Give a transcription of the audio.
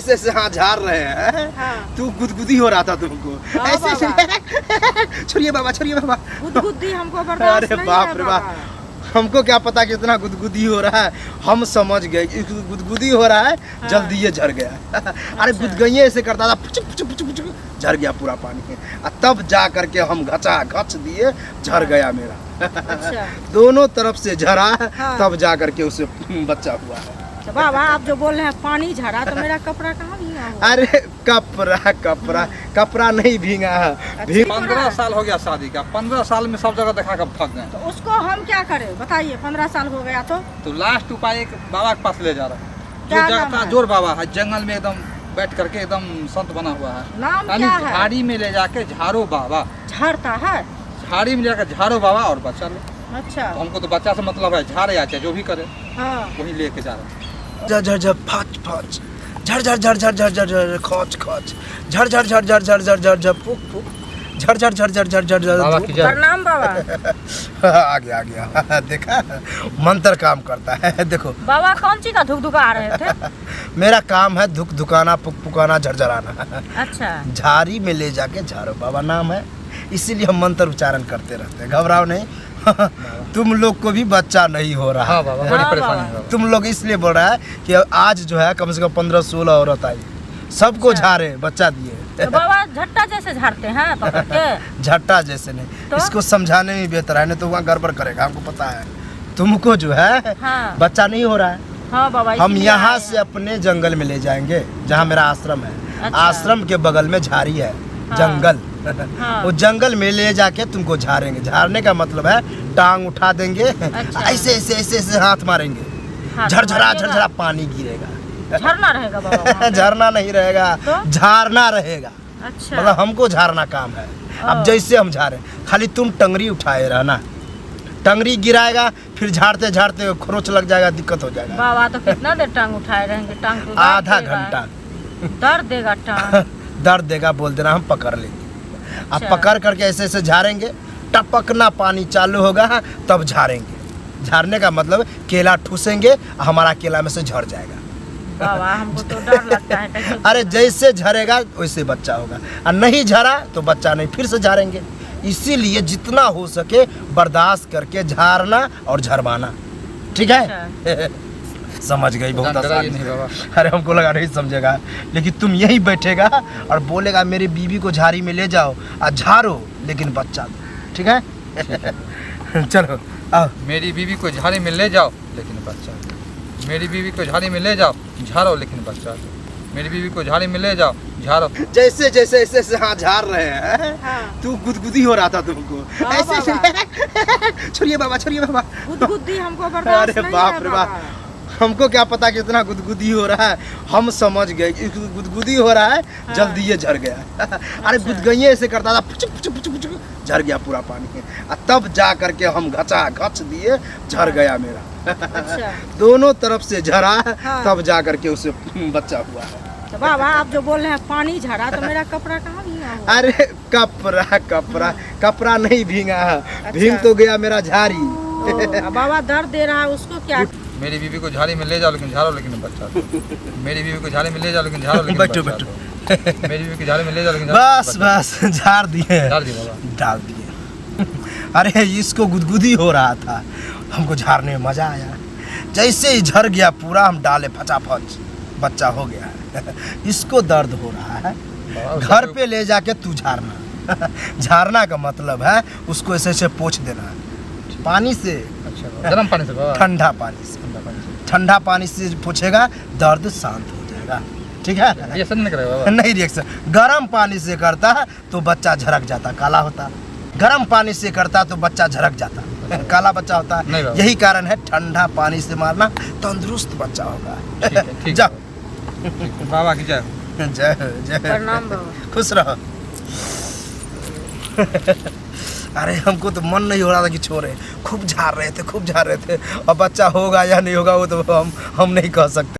ऐसे ऐसे हाँ झाड़ रहे हैं। हाँ। तू गुदगुदी हो रहा था तुमको। हाँ, ऐसे ऐसे छोड़िए बाबा, छोड़िए बाबा। गुदगुदी हमको बर्दाश्त अरे नहीं बाप है रे बाबा। बाप, हमको क्या पता कि इतना गुदगुदी हो रहा है। हम समझ गए कि गुदगुदी हो रहा है, हाँ। जल्दी ये झड़ गया। अरे अच्छा। गुदगुदी ऐसे करता था, पुचुक पुचुक पुचुक पुचुक, झड़ गया पूरा पानी। तब जा करके हम घचा घच दिए, झड़ गया मेरा। अच्छा। दोनों तरफ से झड़ा, हाँ। तब जा करके उसे बच्चा हुआ है। तो बाबा आप जो बोल रहे हैं पानी झड़ा, तो मेरा कपड़ा कहाँ भीगा हुआ? अरे कपड़ा कपड़ा कपड़ा नहीं भीगा है। भीग 15 साल हो गया शादी का, 15 साल में सब जगह देखा कर थक गए। तो उसको हम क्या करें बताइए? 15 साल हो गया तो लास्ट उपाय एक बाबा के पास ले जा रहा है, क्या जो नाम जगता है? जोर बाबा है, जंगल में एकदम बैठ करके एकदम संत बना हुआ है। नाम यानी क्या है? झाड़ी में ले जाके झाड़ो बाबा, झड़ता है। झाड़ी में ले जाकर झाड़ो बाबा और बच्चा लो। अच्छा। तो हमको तो बच्चा से मतलब है, झाड़े या चाहे जो भी करे हाँ। वही लेके जा रहे हैं। झर झर झर फाच फाच, झर झर झर झर झर झर झर खच खच, झर झर झर झर झर झर झर झर फुक फुक, झर झर झर झर झर झर बाबा झर। की जय। प्रणाम बाबा। आ गया आ गया, देखा मंत्र काम करता है। देखो बाबा कौन सी का धुक-धुका रहे थे? मेरा काम है धुक धुकाना, पुक पुकाना, झरझराना। अच्छा। झाड़ी में ले जाके झाड़ो बाबा नाम है, इसीलिए हम मंत्र उच्चारण करते रहते हैं। घबराओ नहीं। तुम लोग को भी बच्चा नहीं हो रहा। हाँ बाबा, बड़ी हाँ परेशानी बाबा। है। तुम लोग इसलिए बोल रहा है कि आज जो है कम से कम 15-16 औरत आई, सबको अच्छा। झाड़े, बच्चा दिए। तो बाबा झट्टा जैसे झाड़ते हैं पकड़ के? झट्टा जैसे नहीं, तो? इसको समझाने में बेहतर है, नहीं तो वहाँ गड़बड़ करेगा, हमको पता है। तुमको जो है हाँ। बच्चा नहीं हो रहा है। हाँ बाबा। हम इसीलिए यहाँ आए से हैं। अपने जंगल में ले जाएंगे, जहाँ मेरा आश्रम है। अच्छा। आश्रम के बगल में झाड़ी है, हाँ। जंगल। हाँ। वो जंगल में ले जाके तुमको झाड़ेंगे। झाड़ने का मतलब है टांग उठा देंगे, अच्छा। ऐसे ऐसे ऐसे ऐसे हाथ मारेंगे, हाँ, झरझरा मारिएगा। झरझरा पानी गिरेगा। झरना रहेगा बाबा वहाँ पे? झरना नहीं रहेगा, तो? झाड़ना रहेगा। अच्छा। मतलब हमको झाड़ना काम है। अब ओ। जैसे हम झाड़े, खाली तुम टंगरी उठाए रहना, टंगरी गिराएगा, फिर झाड़ते झाड़ते खरोच लग जाएगा, दिक्कत हो जाएगा। बाबा तो कितना देर टांग उठाए रहेंगे? टांग तो दर्द आधा देगा। घंटा दर्द देगा टांग। दर्द देगा, बोल देना, हम पकड़ लेंगे। अब अच्छा। पकड़ करके ऐसे ऐसे झाड़ेंगे, टपकना पानी चालू होगा, तब झाड़ेंगे। झाड़ने का मतलब केला ठूसेंगे, हमारा केला में से झड़ जाएगा। बाबा हमको तो डर लगता है कहीं। अरे जैसे झड़ेगा वैसे बच्चा होगा, और नहीं झड़ा तो बच्चा नहीं, फिर से झाड़ेंगे। इसीलिए जितना हो सके बर्दाश्त करके झाड़ना और झरवाना, ठीक है? समझ गई, बहुत डरा आसान ये नहीं है। बाबा। अरे हमको लगा नहीं समझेगा, लेकिन तुम यहीं बैठेगा और बोलेगा मेरी बीवी को झाड़ी में ले जाओ और झाड़ो, लेकिन बच्चा दो, ठीक है? चलो आओ। मेरी बीवी को झाड़ी में ले जाओ लेकिन बच्चा दो। मेरी बीवी को झाड़ी में ले जाओ, झाड़ो लेकिन बच्चा दो। मेरी बीवी को झाड़ी में ले जाओ, झाड़ो। जैसे जैसे ऐसे ऐसे हाँ झाड़ रहे हैं। हाँ। तू गुदगुदी हो रहा था तुमको। हाँ ऐसे बाबा। छोड़िए बाबा, छोड़िए बाबा। गुदगुदी हमको बर्दाश्त अरे नहीं बाप है रे बाबा। बाप, हमको क्या पता कि इतना गुदगुदी हो रहा है। हम समझ गए कि गुदगुदी हो रहा है, हाँ। जल्दी ये झड़ गया। अरे अच्छा। गुदगुदी ऐसे करता था, पुचुक पुचुक पुचुक पुचुक, झड़ गया पूरा पानी। तब जा करके हम घचा घच दिए, झड़ गया मेरा। अच्छा। दोनों तरफ से झड़ा, हाँ। तब जा करके उसे बच्चा हुआ है। तो बाबा आप जो बोल रहे हैं पानी झड़ा, तो मेरा कपड़ा कहाँ भीगा हुआ? अरे कपड़ा कपड़ा कपड़ा नहीं भीगा है, अच्छा। भीग तो गया मेरा झाड़ी। ओ, बाबा दर्द दे रहा है उसको क्या? मेरी बीवी को झाड़ी में ले जाओ लेकिन झाड़ो लेकिन बच्चा दो। मेरी बीवी को झाड़ी में ले जाओ लेकिन झाड़ो लेकिन बैठो, बच्चा बैठो। दो। मेरी बीवी को झाड़ी में ले जाओ लेकिन झाड़ो बस लेकिन बच्चा बस झाड़ दिए, दो। झाड़ दिया बाबा। डाल दिए। अरे इसको गुदगुदी हो रहा था, हमको झाड़ने में मजा आया। जैसे ही झड़ गया पूरा, हम डाले फटाफट, बच्चा हो गया। इसको दर्द हो रहा है, बाबा, घर पे ले जाके तू झाड़ना। झाड़ना का मतलब है उसको ऐसे ऐसे पोंछ देना, पानी से, अच्छा बाबा। गर्म पानी से बाबा। ठंडा पानी से। ठंडा पानी से। ठंडा पानी से पोंछेगा, दर्द शांत हो जाएगा, ठीक है? रिएक्शन नहीं करेगा बाबा। नहीं रिएक्शन। गर्म पानी से करता तो बच्चा झरक जाता, काला होता। गर्म पानी से करता तो बच्चा झरक जाता, काला बच्चा होता। नहीं बाबा। यही कारण है ठंडा पानी से मारना, तंदुरुस्त बच्चा होगा। ठीक है, ठीक है जाओ। बाबा। बाबा की जय। जय जय, प्रणाम बाबा। खुश रहो। अरे हमको तो मन नहीं हो रहा था कि छोड़े, खूब झाड़ रहे थे, खूब झाड़ रहे थे। अब बच्चा होगा या नहीं होगा वो तो हम नहीं कह सकते।